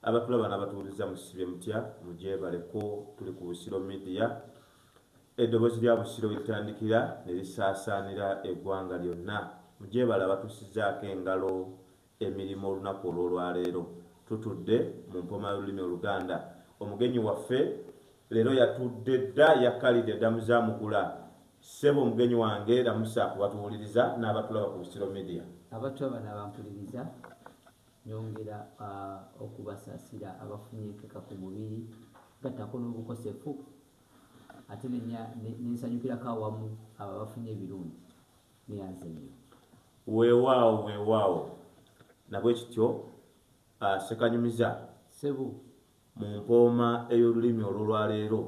abatulaba n'abatuwuliza musibye mutya mugyebaleko tuli ku Busiro Media. Eddoboozi lya Busiro litandikira ne lisaasaanira eggwanga lyonna. Mugyebala batusizaako engalo emirimu olunaku olw'olwaleero. Tutudde mu mpoma y'olulimi Oluganda. Omugenyi waffe leero yatudde dda yakkalidde dda muzaamugula. Ssebo omugenyi wange lamusa kubatuwuliriza n'abatulaba ku Busiro Media. Abatulaba n'abampuliriza nyongera okubasaasira abafunye ekeka ku mubiri gattako n'obukosefu ate nensanyukirako awamu abo abafunye ebirungi neyanze nnyo. Weewaawo nabwe kityo sekanyumiza Sebo mu mpooma ey'olulimi olw'olwaleero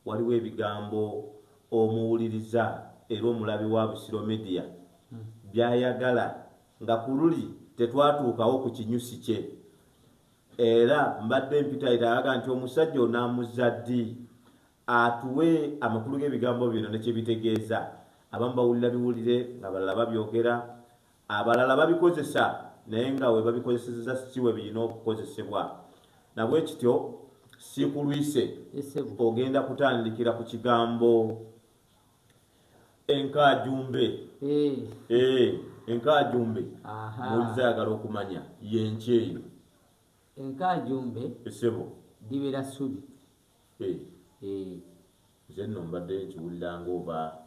waliwo ebigambo omuwuliriza era omulabi wa Busiro Media byayagala nga ku luli tetwatuukawo ku kinyusi kye. Era mbadde mpita aga nti omusajja onaamuza ddi atuwe amakulu g'ebigambo bino ne kye bitegeeza. Abamu bawulira biwulire ng'abalala babyogera, abalala babikozesa naye nga we babikozeseza si we birina okukozesebwa. Nabwe kityo si kulwise ogenda kutandikira ku kigambo enkaajumbe. Enkaajumbe mulizaagala okumanya yenkyeyo. Enkaajumbe esebo libeera ssubi. Nze nno mbadde nkiwulira ng'oba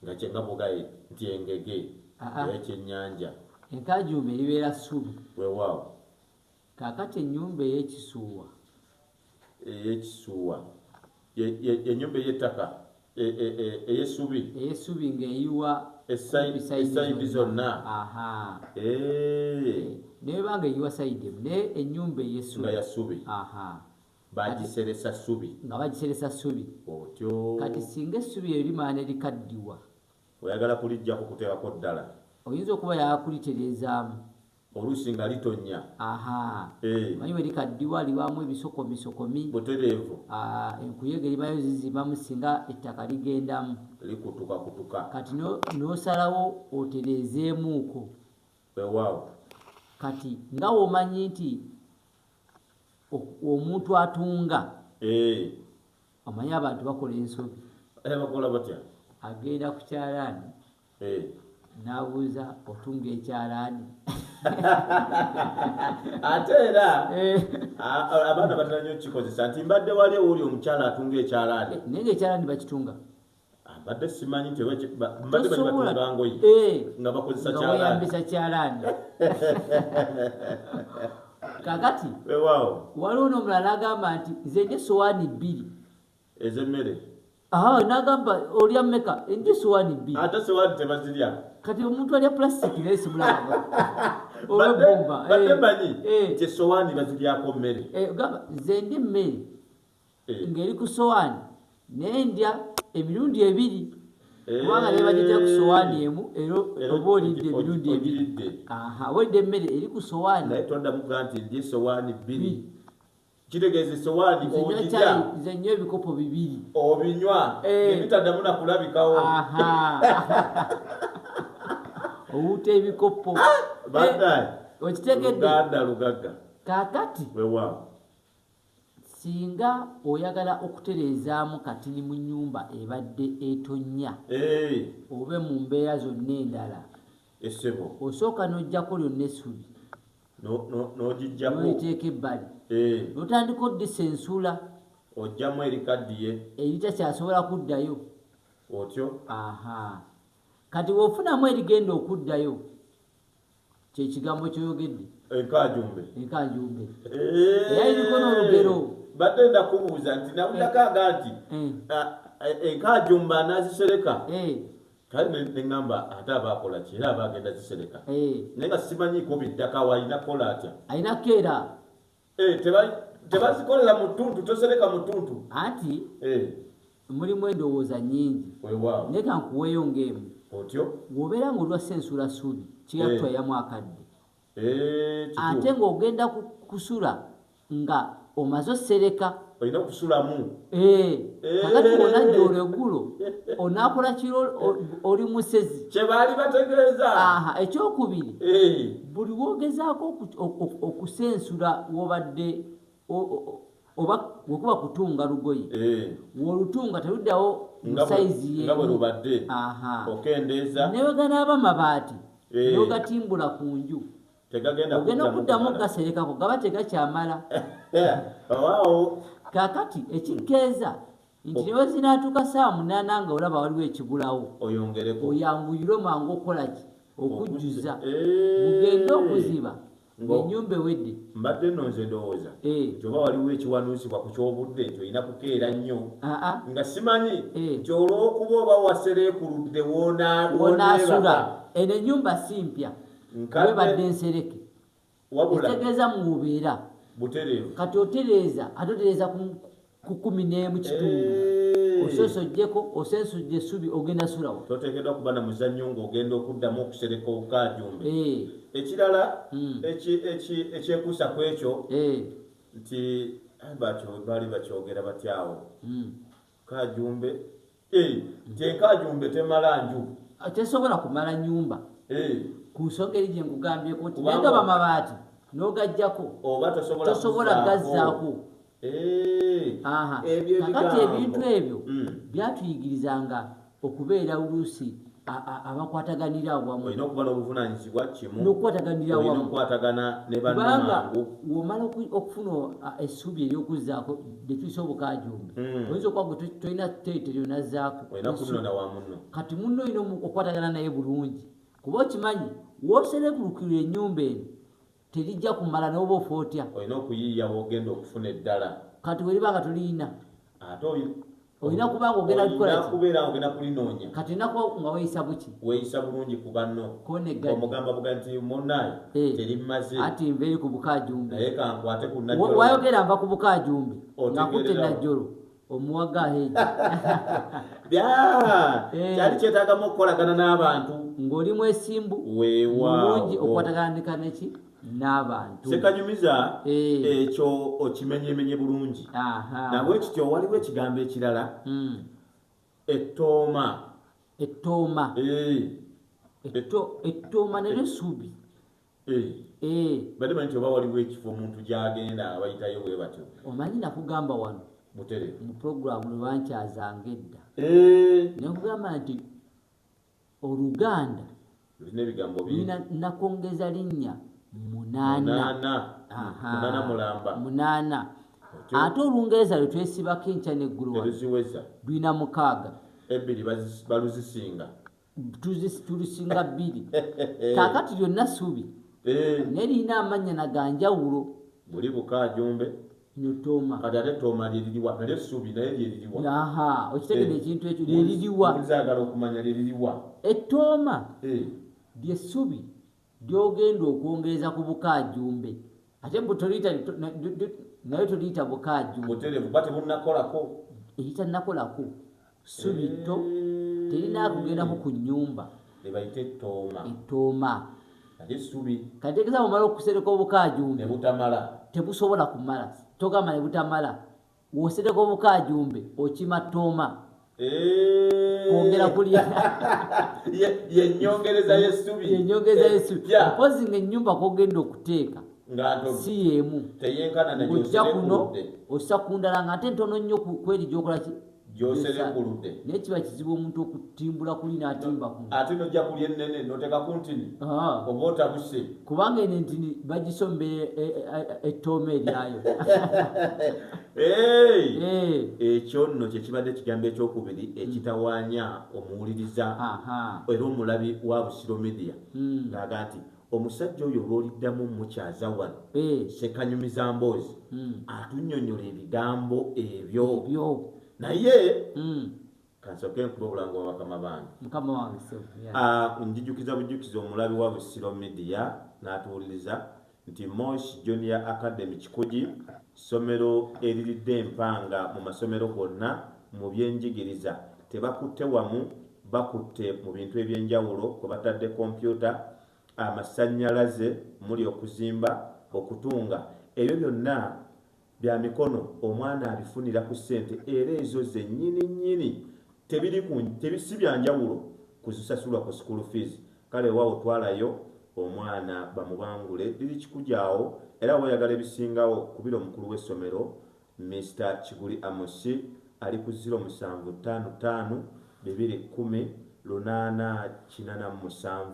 nga kyengabogaye nti engege ey'ekyennyanja. Enkaajumbe libeera ssubi. Weewaawo. Kaakati ennyumba ey'ekisuuwa. Ey'ekisuuwa ennyumba ey'ettaka ey'essubi. Ey'essubi ng'eyiwa esayidi zonna. Naye banga eyiwa sayidi emu naye ennyumba ey'essubi nga ya ssubi. Bagiseresa ssubi. Nga bagiseresa ssubi. Otyo. Kati singa essubi erimala ne likaddiwa. Oyagala kulijjako kuteekako ddala. Oyinza okuba yakulitereezaamu. Oluusi nga litonnya. Manyi we likaddiwa libaamu ebisokomi. Butereevu. Enkuyege libayo zizibamu singa ettaka ligendamu. Likutuka. Kati n'osalawo otereezeemuuko. Weewaawo. Kati nga womanyi nti omuntu atunga omanyi abantu bakola ensobi. Bakola batya? Agenda ku kyalaani n'abuuza otunga ekyalaani. Ate era abaana batera nnyo kikozesa nti mbadde wali owuli omukyala atunga ekyalaani. Naye ng'ekyalaani bakitunga. Mbadde simanyi nti mbadde bali batunga ngoye nga bakozesa kyalaani. Nga weyambisa kyalaani. Kakati weewaawo waliwo n'omulala agamba nti nze ndi sowaani 2 ez'emmere. N'agamba olya mmeka? Ndi sowaani 2. Ate sowaani tebazirya. Kati omuntu alya plastic naye simulaba. Olw'ebbumba. Badde manyi nti sowaani baziryako mmere. Gamba nze ndi mmere ng'eri ku sowaani naye ndya emirundi 2. Kubanga ne bagitya ku sowaani emu era oba olidde emirundi 2. Wedde emmere eri ku sowaani. Naye toddamu kugaa nti ndya sowaani 2. Kitegeeza sowaani ogirya. Nze nnywa ebikopo 2. Obinywa ebitaddamu na kulabikawo. Owuta ebikopo. Baddaye. Okitegedde. Lugagga. Kaakati. Weewaawo. Singa oyagala okutereezaamu katini mu nnyumba ebadde etonnya. Obe mu mbeera zonna endala. Essebo. Osooka n'oggyako lyonna essubi. N'ogijjako. N'oliteeka ebbali. N'otandika oddisensula. Oggyamu erikaddiye. Eritakyasobola kuddayo. Otyo. Kati w'ofunamu erigenda okuddayo kye kigambo ky'oyogedde. Enkaajumbe. Era iriko n'olugero. Badde ndakubuuza nti nawulirako nti enkaajumbe anaazisereka. Kale ne ŋŋamba ate abaakola ki era abaagenda zisereka. Naye nga simanyiiko biddaka walina kukola atya. Alinako era. Tebazikolera mu ttuntu, tosereka mu ttuntu. Anti mulimu endowooza nnyingi. Weewaawo. Naye ka nkuweeyo ng'emu. Otyo. Bw'obeera ng'olwa sensula ssubi kigatwayamu akadde. Ate ng'ogenda kusula nga omaze ossereka olina okusulamu kakati onajja olwegulo onakola kiro oli musezi kyebaali bategeeza. Ekyokubiri, buli wogezaako okusensula wobadde oba wekuba kutunga lugoye wolutunga teruddawo musaizi nga bwe lubadde okendeeza neweganaaba mabaati nogatimbula ku nju ogenda okuddamu gaserekako gaba tegakyamala. Kakati ekikeeza nti newe zinaatuuka saa 8 nga olaba waliwo ekibulawo oyanguyire mangu okolaki okujjuza mugende okuziba enyumba ewedde. Mbadde nno nze ndowooza kyoba waliwo ekiwanuusibwa ku kyobudde nti olina kukeera nnyo nga simanyi nti olw'okuba oba wasereekuludde woonaasula. Eno ennyumba si mpya webadde nsereke ekitegeeza mubeera butereevu kati otereeza ku 11 kitundu ososojjeko osensujja essubi ogenda sulawo. Toteekeddwa kuba na muzannyo ng'ogenda okuddamu okusereka obukajumbe. Ekirala ekyekuusa ku ekyo nti baali bakyogera batyawo kajumbe nti enkajumbe temala nju tesobola kumala nyumba ku nsonga eri gye nkugambyeko nti naye gaba mabaati n'ogajjako tosobola gazzaako. Kakati ebintu ebyo byatuyigirizanga okubeera oluusi abakwataganira awamu. Olina okuba n'obuvunaanyizibwa kimu n'okukwataganira awamu. Olina okukwatagana ne bannamangu. Womala okufuna essubi ery'okuzzaako lye tuyisa obukajumbe oyinza okuba gwe tolina teete lyonazzaako olina kunona wa munno. Kati munno olina okukwatagana naye bulungi kuba okimanyi wooserebulukirwa ennyumba eno terijja kumala n'oba ofa otya. Olina okuyiiya wogenda okufuna eddala. Kati weriba nga tolina ate olina kuba nga ogenda kubeera ogenda kulinoonya. Kati olinaku nga weeyisa buki? Weeyisa bulungi ku banno omugamba buga nti munnaye terimmaze ati nva eri ku bukajumbe naye kankwate ku najjolo. Wayogera nva ku bukajumbe ng'akutte najjolo omuwaga heegi kyali kyetaagamu okukolagana n'abantu ng'oli mwesimbu mulungi okukwataganika neki n'abantu. Sekanyumiza ekyo okimenyemenye bulungi. Nabwe kityo waliwo ekigambo ekirala ettooma. Ettooma neryo essubi. Badde manyi nti oba waliwo ekifo omuntu gy'agenda abayitayo bwe batyo. Omanyi nakugamba wano butere mu puroguramu lwe bankyazanga edda nekugamba nti Oluganda lulina ebigambo bingi nakongeza linnya 8 8 ate Olungereza lwe twesibako enkya n'eggulu lulina 6 ebbiri baluzisinga tulusinga 2 kaakati lyonna ssubi naye lirina amannya naganjawulo buli bukajumbe n'ettooma. Kati ate ettooma lyeririwa nalyo essubi naye lyeririwa. Okitegedde ekintu ekyo lyeririwa. Nzaagala okumanya lyeririwa. Ettooma ly'essubi ly'ogenda okwongereza ku bukajumbe ate naye toliyita bukajumbe buterevu ba tebunnakolako eritanakolako ssubi tto terinakugendako ku nnyumba ebayita ettooma ate essubi kategeeza bumala okusereka obukajumbe nebutamala tebusobola kumala togamba ne butamala wosereka obukajumbe okima ttooma kwongera kulya yennyongereza y'essubi mpozi ng'ennyumba kwogenda okuteeka si yeemu ojja kuno ossa ku ndala nga ate ntono nnyo kweri gyokola gyoserekuludde naye kiba kizibu omuntu okutimbula kuli n'atimba kuno ate nojja kulya ennene noteeka ku ntini oba otabuse kubanga eno entini bagisombera ettooma eryayo. Ekyo nno kyekibadde ekigambo ekyokubiri ekitawaanya omuwuliriza era omulabi wa Busiro Media ng'aga nti omusajja oyo olw'oliddamu mukyaza wano Sekanyumiza Mboozi atunnyonnyola ebigambo ebyo naye kansooke nkuba obulanga bwa bakama bange mukama wange njijjukiza bujjukiza omulabi wa Busiro Media n'atuwuliriza nti Mosh Junior Academy Kikugi ssomero eriridde empanga mu masomero gonna mu byenjigiriza tebakutte wamu bakutte mu bintu eby'enjawulo kwe batadde kompyuta amasannyalaze muli okuzimba okutunga ebyo byonna bya mikono omwana abifunira ku ssente era ezo zennyini tebisi byanjawulo kuzisasulwa ku school fees. Kale waawo twalayo omwana bamubangule liri kikujaawo era weyagala ebisingawo kubira omukulu w'essomero Mr. Kiguli Amosi ali ku 0755 210 887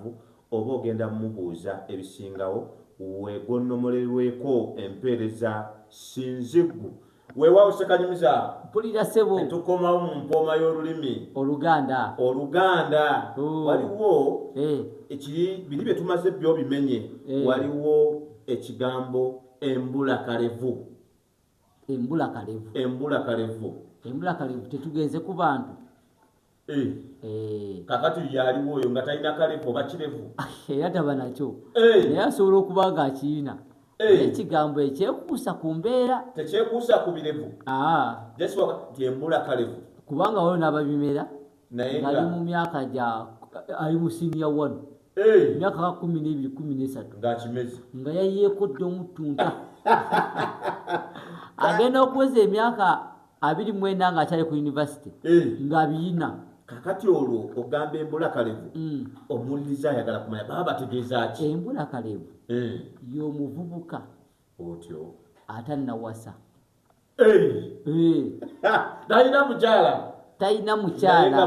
oba ogenda mumubuuza ebisingawo wegonnomolerweko empeereza sinziggu. Weewaawo Ssekanyumiza mpulira ssebo tukomawo mu mpooma y'olulimi Oluganda waliwo biri bye tumaze byo bimenye. Waliwo ekigambo embulakalevu tetugenze ku bantu kakati yaliwo oyo nga talina kalevu oba kirevu era taba nakyo naye asobola okuba nga akirina ekigambo ekyekuusa ku mbeera tekyekuusa ku birevu ti embulakalevu kubanga waliwo n'ababimera ngali mu myaka ali mu siniya 1 myaka 12 13 ng'akimeze nga yayeekodde omutunta agenda okuweza emyaka 24 ng'akyali ku yunivasite ng'abiyina. Kakati olwo ogamba embulakalevu omuwuliriza ayagala kumanya baba bategeeza ki? Embulakalevu y'omuvubuka otyo atannawasa talina mukyala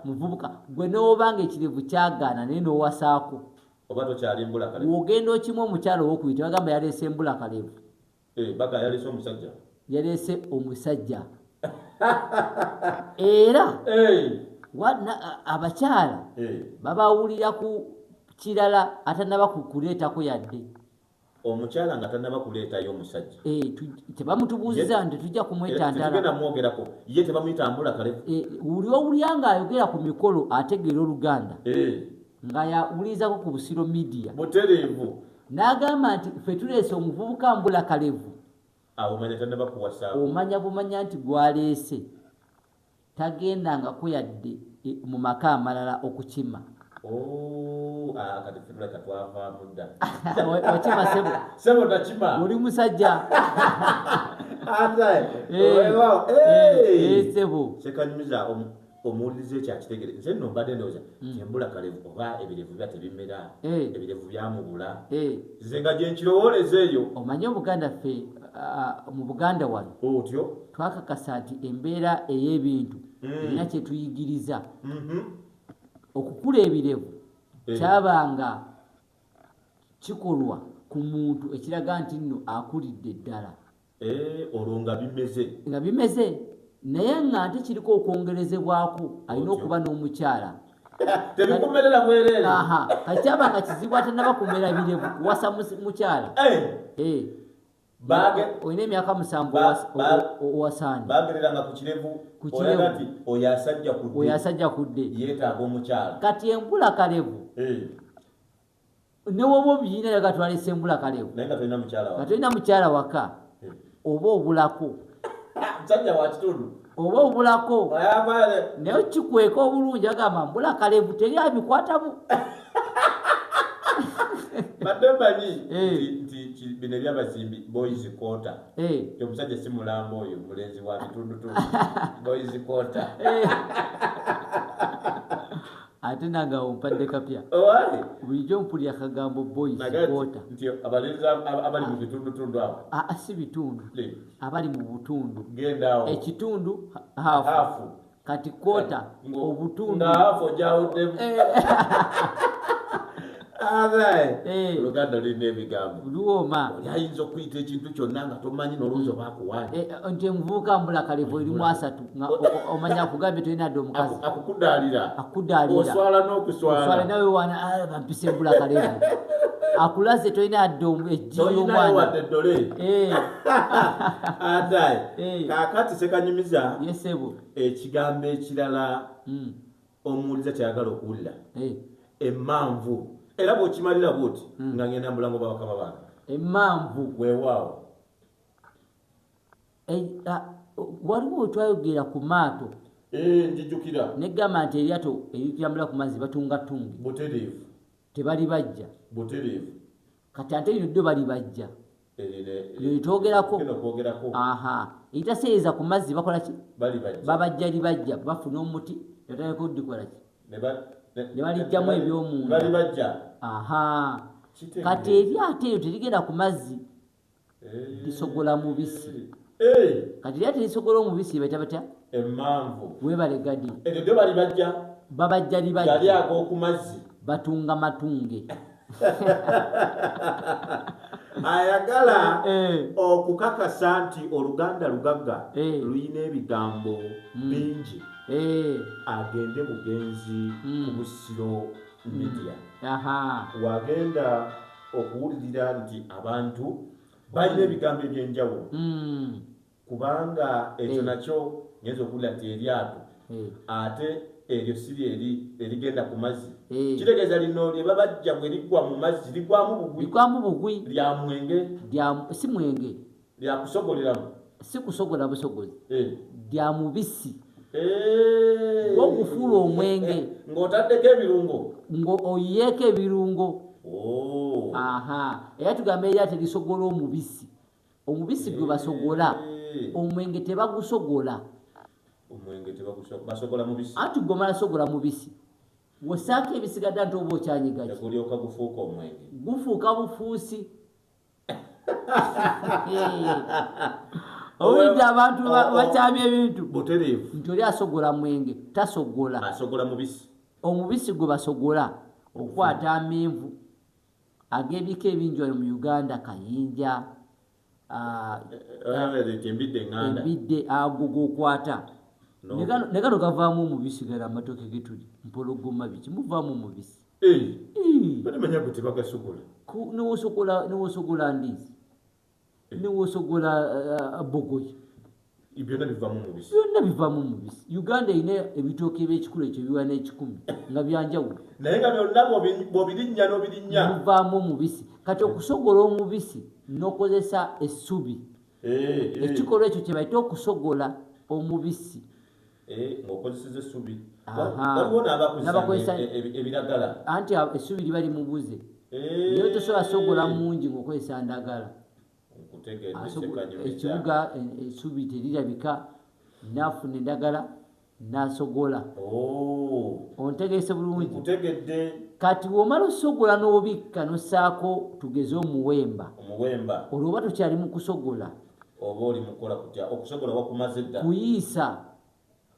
muvubuka gwe n'obanga ekirevu kyagaana naye n'owasaako oba tokyali embulakalevu wogenda okimwa omukyala owokubiri bagamba yaleese embulakalevu yaleese omusajja era abakyala babawulira ku kirala atannaba kuleetako yadde omukyala nga tannaba kuleetayo omusajja tebamutubuuziza nti tujja kumwetantalamwogerako ye tebamuyita mbulakalevu wuli owulya ng'ayogera ku mikolo ategeera Oluganda nga yawulirizako ku Busiro media butereevu n'agamba nti ffe tuleese omuvubuka mbulakalevu omanya bumanya nti gwaleese tagendangako yadde mu maka amalala okukima okima sebo oli musajja sebo Ssekanyumiza omuwuliriza ekyakitegeere nze nno mbadde ndowooza embulakalevu oba ebirevu biba tebimera ebirevu byamubula nze nga gye nkirowooleza eyo. Omanye Obuganda ffe mu Buganda wano otyo twakakasa nti embeera ey'ebintu erina kye tuyigiriza okukula ebirevu kyabanga kikolwa ku muntu ekiraga nti nno akulidde ddala olwo nga bimeze naye nga nti kiriko okwongerezebwako alina okuba n'omukyala tebikumerera bwereere kakyabanga kizibu atannaba kumera birevu kuwasa mukyala olina emyaka 7 owasaani bagereranga ku kirevu olaga nti oyo asajja kudde yeetaaga omukyala. Kati embulakalevu ne woba obiyina yaga twalese embulakalevu naye nga tolina mukyala waka oba obulako musajja wa kitundu oba obulako naye okikweka obulungi agamba mbulakalevu teri abikwatamu badde mbanyi nti bino ebyabazimbi boys quarter omusajja si mulamba oyo mulenzi wa bitundutundu boys quarter ate nanga ompadde kapya bulijjo mpulya akagambo boys quarter nti abalenzi abali mu bitundutundu abo si bitundu abali mu butundu gendawo ekitundu hafu kati quarter obutundu hafu ojawuddemu Oluganda lulina ebigambo luwooma ayinza okuyita ekintu kyonna nga tomanyi n'olowooza baakuwanya nti emuvubuka mbulakalevu erimu 3 omanya akugambye tolina dde omukazi akudaalira oswala n'okuswala nawe wana bampise embulakalevu akulaze tolina dde ejji y'omwana kaakati Ssekanyumiza yesebo ekigambo ekirala omuwuliza kyayagala okuwulira emmanvu era bw'okimalira bw'oti nga ngenda mulango bw'abakama bange emmanvu weewaawo waliwo twayogera ku maato njijjukira negamba nti eryato eritambula ku mazzi batungatungi butereevu tebali bajja butereevu kati ate lino ddyo bali bajja yitogerako aha itaseeza ku mazzi bakola ki babajjali bajja bafuna omuti yatayeko dikola ki ne balijjamu ebyomunda aha kati eryato eyo terigenda ku mazzi lisogola mubisi kati eryato lisogola omubisi bata batya emmanvu webale gadi ekyo byo bali bajja babajjali bajja gali ag'oku mazzi batunga matunge ayagala okukakasa nti oluganda lugagga luyina ebigambo bingi agende mugenzi ku Busiro Media wagenda okuwulirira nti abantu balina ebigambo ebyenjawulo kubanga ekyo nakyo ngenza okuwulira nti eryato ate eryo siri erigenda ku mazzi kitegeeza lino lye babajja bwe liggwa mu mazzi ligwamu bugwi lya mwenge si mwenge lya kusogoleramu si kusogola busogozi lya mubisi okufuula omwenge ng'otaddeko ebirungo oyiyeeko ebirungo era tugamba eryato lisogola omubisi gwe basogola omwenge tebagusogola basogola mubisi anti gomala sogola mubisi wosaako ebisigadde nti oba okyanyigaki gulyoka gufuuka omwenge gufuuka bufuusi owulidde abantu bakyamya ebintu butereevu nti oli asogola mwenge tasogola asogola mubisi omubisi gwe basogola okwata amenvu ag'ebika ebingi wano mu Uganda kayinja embidde ago gokwata ne gano gavaamu omubisi gala amatoke getuli mpologoma biki muvaamu omubisi niwosogola ndizi niwosogola bogoyi byonna bivaamu omubisi Uganda erina ebitooke by'ekikulu ekyo biwa n'ekikumi nga byanjawulo naye nga byonna bw'obirinnya bivaamu omubisi kati okusogola omubisi n'okozesa essubi ekikolwa ekyo kye bayita okusogola omubisi ng'okozeseza essubi waliwo n'abakozesa ebiragala anti essubi liba limubuze naye tosobola sogola mungi ng'okozesa ndagala ekibuga essubi terirabika naafuna endagala n'asogola ontegeese bulungi kati womala osogola n'obikka n'ossaako tugeze omuwemba olwo oba tokyali mu kusogola oba oli mukola kutya okusogola wakumaze dda kuyiisa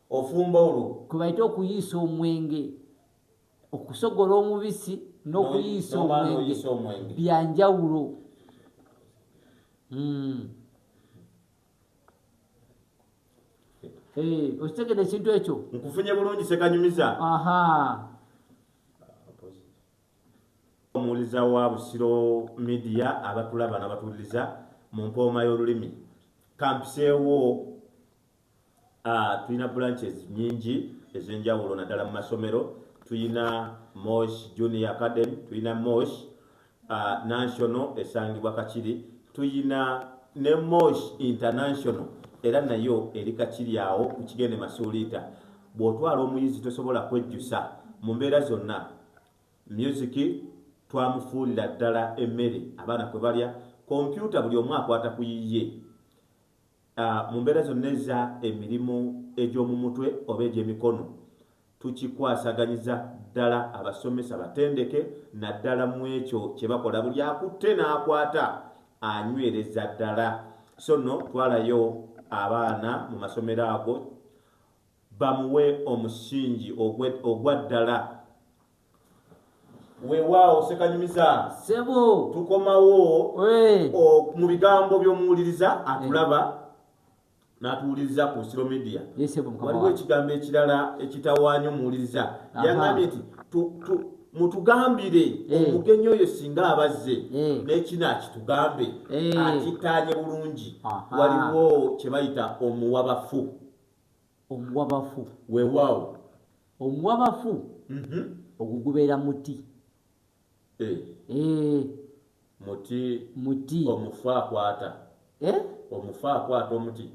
ofumba olwo kwe bayita okuyiisa omwenge okusogola omubisi n'okuyiisa omwenge byanjawulo okitegedde ekintu ekyo nkufunye bulungi Sekanyumiza omuwuliza wa Busiro Media abatulaba n'abatuwuliriza mu mpooma y'olulimi kampiseewo tulina branches nyingi ez'enjawulo naddala mu masomero tulina Mosh Junior Academy tulina Mosh National esangibwa Kakiri tulina ne Mosh International era nayo eri Kakiri awo ku Kigende Masuuliita bw'otwala omuyizi tosobola kwejjusa mu mbeera zonna music twamufuulira ddala emmere abaana kwe balya kompyuta buli omu akwata ku yiye mu mbeera zonna eza emirimu egy'omu mutwe oba egy'emikono tukikwasaganyiza ddala abasomesa batendeke naddala mu ekyo kye bakola buli akutte n'akwata anywereza ddala so nno twalayo abaana mu masomero ago bamuwe omusingi ogwa ddala weewaawo Sekanyumiza sebo tukomawo mu bigambo by'omuwuliriza atulaba n'atuwuliriza ku Busiro Media waliwo ekigambo ekirala ekitawaanya omuwuliriza yangambye nti mutugambire omugenyi oyo singa abazze n'ekino akitugambe akitaanye bulungi waliwo kye bayita omuwabafu weewaawo omuwabafu ogwo gubeera muti muti omufu akwata omuti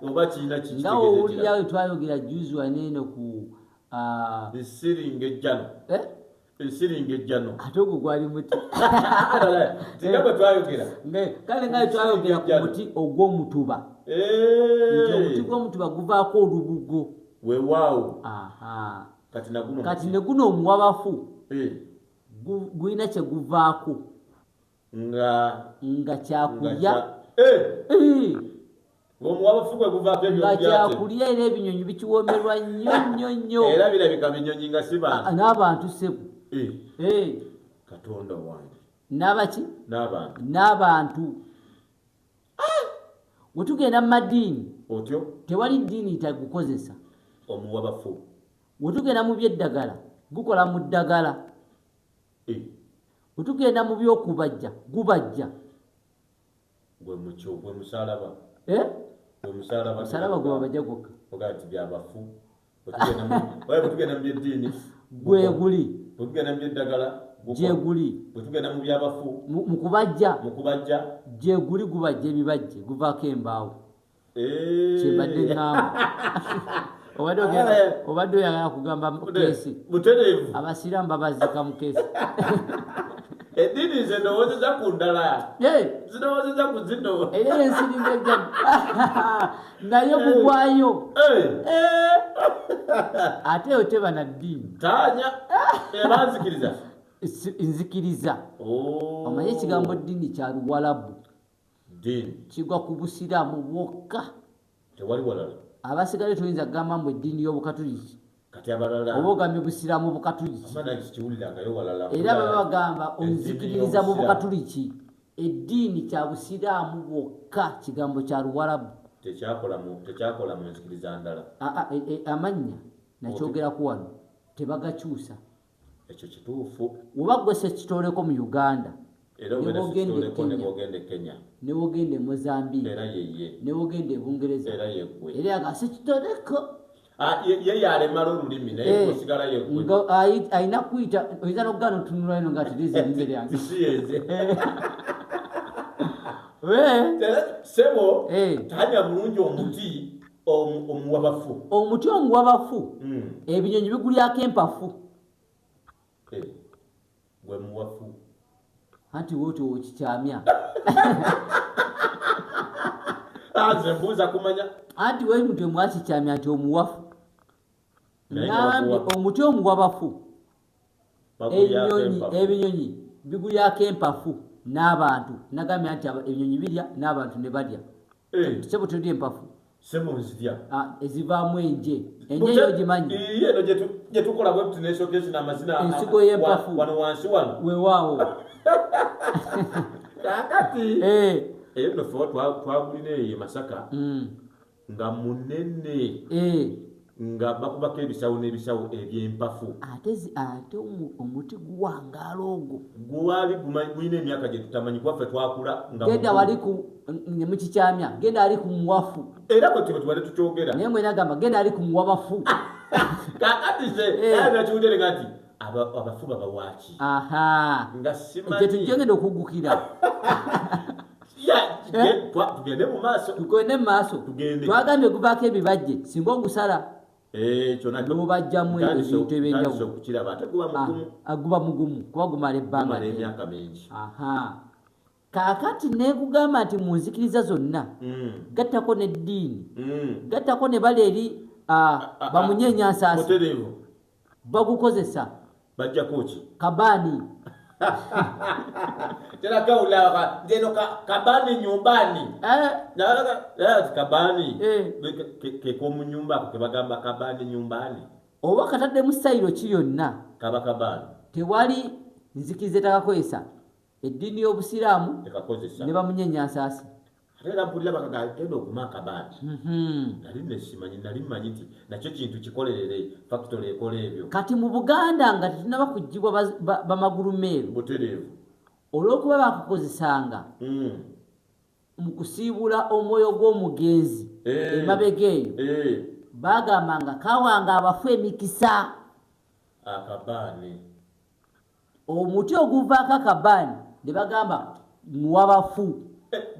oba kiina nga owulirawe twayogera juzi waneeno ku siringa ejjano esiringa ejjano ate ogwo gwali muti tingabwe twayogera kale nga twayogera ku muti ogw'omutuba nti omuti gw'omutuba guvaako olubugo weewaawo kati ne guno omuwabafu gulina kye guvaako nga kyakulya omuwabafu gwe guvaako nga kyakulya era ebinyonyi bikiwoomerwa nnyo era birabika binyonyi nga si bantu n'abantu sebu katonda wange n'abaki n'abantu bwe tugenda mu madiini otyo tewali ddiini itagukozesa omuwabafu bwe tugenda mu byeddagala gukola mu ddagala bwe tugenda mu byokubajja gubajja gwe musalaba musalaba gwe babajja gwokka ogati byabafu bwe tugenda mu byeddiini gwe guli bwe tugenda mu byeddagala gye guli bwe tugenda mu byabafu mu kubajja gye guli gubajja ebibajje guvaako embaawo kyembadde ŋŋamba obadde oyagala kugamba mukeesi abasiraamu babazika mukeesi eddiini ze ndowoozeza ku ndala zirowoozeza ku zino era ensiringa ejjano naye gugwayo ate yo teba na ddiini taanya ebanzikiriza nzikiriza omanye ekigambo ddiini kya luwalabu kigwa ku busiraamu bwokka tewali walala abasigadde toyinza kugamba mbu eddiini y'obukatuliki kati abalala oba ogambye busiraamu bukatuliki era baba bagamba onzikiririza mu bukatuliki eddiini kya busiraamu bwokka kigambo kya luwalabu tekyakola mu nzikiriza ndala amannya nakyogeraku wano tebagakyusa ekyo kituufu oba gwe sekitooleko mu uganda nebogende Kenya newogende Mozambique newogende Bungereza era yaga sekitooleko ye yalemala olulimi naye kusigala yeggwe ayina kuyita oyinza n'okugana otunula eno nga tiriza erinnya lyange sebo tanya bulungi omuti omuwabafu ebinyonyi bigulyako empafu gwe muwafu anti wooti wokikyamya nze mbuuza kumanya anti we muntu omwakikyamya nti omuwafu nambye omuti omuwabafu ebinyonyi bigulyako empafu n'abantu nagambye nti ebinyonyi birya n'abantu ne balya sebo tolya empafu sebo nzirya ezivaamu enje yo gimanyi eno gye tukola bwe tuneesogezi n'amazina ensigo y'empafu wano wansi wano weewaawo kakati eyo nno fe twagulina eyo Masaka nga munene nga bakubako ebisawo n'ebisawo eby'empafu ate omuti guwangaala ogwo gwali gulina emyaka gye tutamanyi kuwaffe twakula genda wali mukikyamya genda ali ku muwafu era bwe tubale tukyogera naye mwena agamba genda ali ku muwabafu kakati se nakiwulire nga nti abafu babawaaki nga simanyi tetugenda okugukira tugende mu maaso twagambye guvaako ebibajje singa ogusala nobajjamu ebintu ebyenjawulo guba mugumu kuba gumala ebbanga emyaka mingi kaakati nekugamba nti munzikiriza zonna gattako n'eddiini gattako ne bala eri bamunyenyansaasi bagukozesa bajjakoki kabaani tena kaulaka ndeno kabani nyumbani kabani ke mu nyumba ke bagamba kabani nyumbani oba katadde mu sayiro ki yonna kaba kabani tewali nzikiriza takakozesa eddiini y'obusiraamu ne bamunyenyansaasi era mpulira bakagenda okuma kabani nali mmanyi nti nakyo kintu kikolerere factory ekola ebyo kati mu Buganda nga tetunaba kugibwa bamagulu meeru butereevu olw'okuba bakakozesanga mu kusiibula omwoyo gw'omugenzi emabega eyo bagambanga kawanga abafu emikisa akabaani omuti oguvaako akabaani ne bagamba muwabafu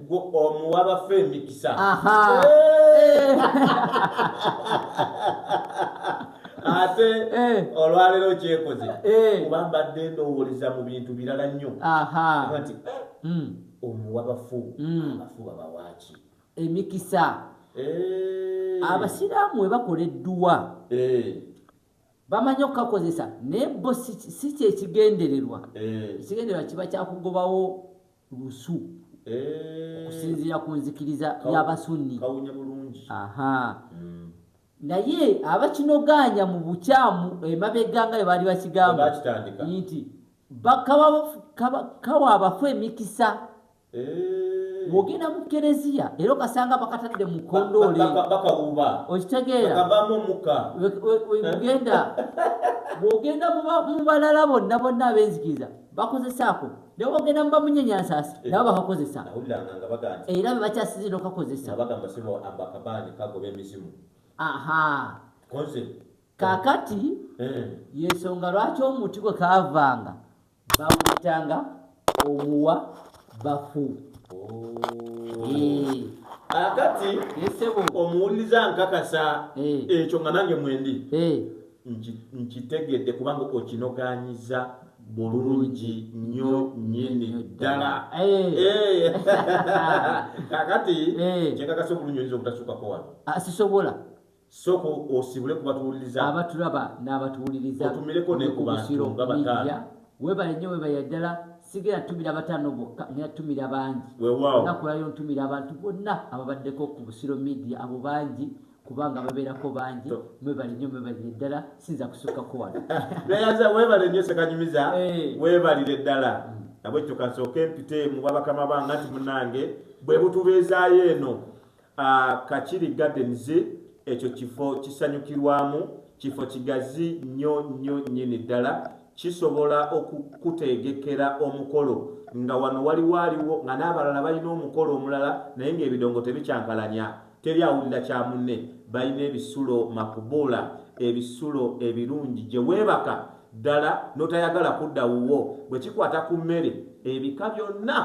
omuwabafu emikisa ate olwaleero kyekoze kuba mbadde ndowooza mu bintu birala nnyo nti omuwa bafu abafu babawaaki emikisa abasiraamu we bakola edduwa bamanyi okukakozesa naye bo si kyekigendererwa ekigendererwa kiba kyakugobawo lusu okusinziira ku nzikiriza y'abasunni naye abakinoganya mu bukyamu emabega nga baali bakigamba nti kawa abafu emikisa wogenda mu kereziya era okasanga bakatadde mu kondoole okitegeera bwogenda mu balala bonna ab'enzikiriza bakozesaako naye bwogenda mu bamunyenyansaasi nabo bakakozesa era bebakyasinzira okakozesa kakati yensonga lwaki omuti gwe kaavanga bamuyitanga omuwa bafu akati omuwuliriza nkakasa ekyo nga nange mwendi nkitegedde kubanga okinoganyiza bulungi nnyo nnyini ddala kakati kyenkakasa obulungi oyinza obutasukako wano sisobola soko osibule kubatuwuliriza abatulaba n'abatuwuliriza otumireko ne ku bantu nga bataano webale nnyo webale ddala sigera ntumira bataano bokka ngera tumira bangi nakulayo ntumira abantu bonna ababaddeko ku Busiro Media abo bangi kubanga babeerako bangi mwebale nnyo mwebalire ddala sinza kusukkako wano nayaza webale nnyo sekanyumiza webalire ddala nabwekyo kansooke mpite mu babakama banga nti munange bwe butubeezaayo eno Kachiri Gardens ekyo kifo kisanyukirwamu kifo kigazi nnyo nnyini ddala kisobola okukutegekera omukolo nga wano waliwo nga n'abalala balina omukolo omulala naye ng'ebidongo tebikyankalanya teri awulira kya munne balina ebisulo makubuula ebisulo ebirungi gye weebaka ddala n'otayagala kudda wuwo bwe kikwata ku mmere ebika byonna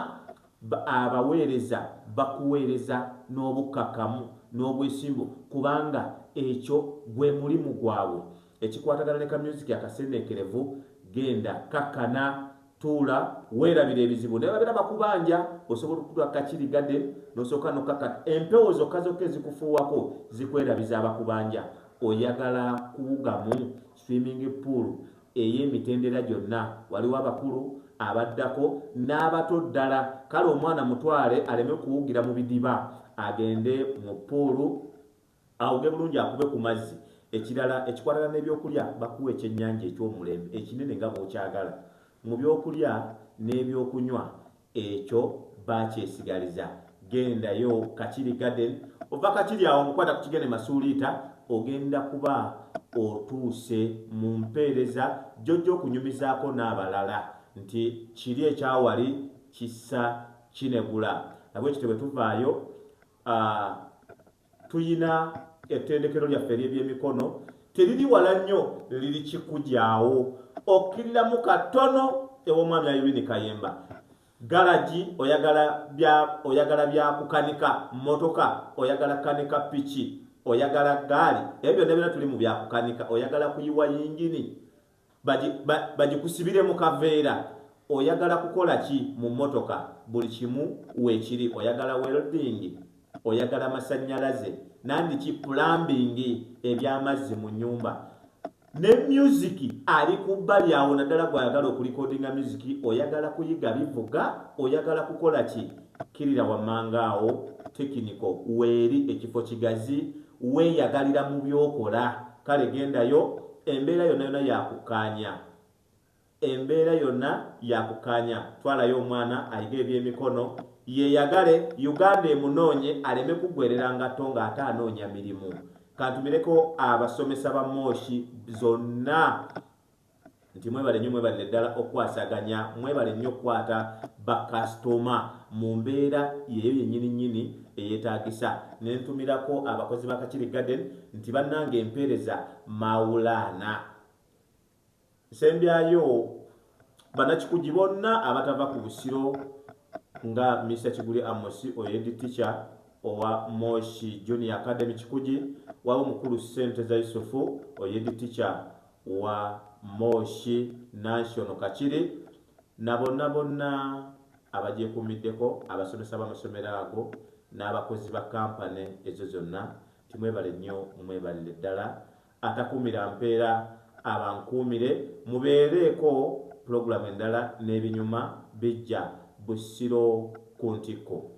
abaweereza bakuweereza n'obukkakkamu n'obwesimbu kubanga ekyo gwe mulimu gwabwe ekikwatagana ne kamyuziki akasenneekerevu genda kakkana tuula weerabira ebizibu naye babeera bakubanja osobola okutula Kachiri Garden n'osooka nokkakana empewo zokka ezikufuuwako zikwerabiza abakubanja oyagala kuwugamu swimming pool ey'emitendera gyonna waliwo abakulu abaddako n'abato ddala kale omwana mutwale aleme kuwugira mu bidiba agende mu poolu awuge bulungi akube ku mazzi ekirala ekikwatagana n'ebyokulya bakuwa ekyennyanja eky'omulembe ekinene nga bw'okyagala mu byokulya n'ebyokunywa ekyo bakyesigaliza gendayo Kachiri Garden ova Kachiri awo mukwata ku kigene masuuliita ogenda kuba otuuse mu mpeereza jjojja okunyumizaako n'abalala nti kiri ekyawali kissa kinegula nabwekyo bwe tuvaayo tuyina ettendekero lyaffe ery'ebyemikono teriri wala nnyo liri kikujaawo okkiriramu katono ew'omwami Irene Kayemba galaji oyagala bya kukanika motoka oyagala kanika piki oyagala gaali ebyo byonna tuli mu byakukanika oyagala kuyiwa yingini bagikusibire mu kaveera oyagala kukola ki mu motoka buli kimu weekiri oyagala welding oyagala masannyalaze nandiki plumbing ebyamazzi mu nyumba ne music ali ku bbali awo naddala gwayagala okulikodinga music oyagala kuyiga bivuga oyagala kukola ki kirira wammanga awo tekiniko weeri ekifo kigazi weeyagalira mu byokola kale gendayo embeera yonna yakukanya twalayo omwana ayiga ebyemikono yeyagale Uganda emunoonye aleme kugwerera ngato nga ate anoonya mirimu kantumireko abasomesa ba Moshi zonna nti mwebale nnyo mwebalire ddala okwasaganya mwebale nnyo okukwata bakasitoma mu mbeera yeyo yennyini eyeetaagisa nentumirako abakozi ba Kachiri Garden nti bannange empeereza Maulana nsembyayo bannakikugi bonna abatava ku Busiro nga Mr. Kiguli Amosi oyedi teacher owa Moshi Junior Academy Kikuji, waba omukulu Ssenteza Yusufu oyedi teacher wa Moshi National Kachiri, na bonna abagyekuumiddeko abasomesa b'amasomero ago n'abakozi ba kampani ezo zonna, timwebale nnyo, mwebalire ddala. Atakuumira mpeera abankuumire, mubeereeko pulogulaamu endala n'ebinyuma bijja Busiro ku ntikko.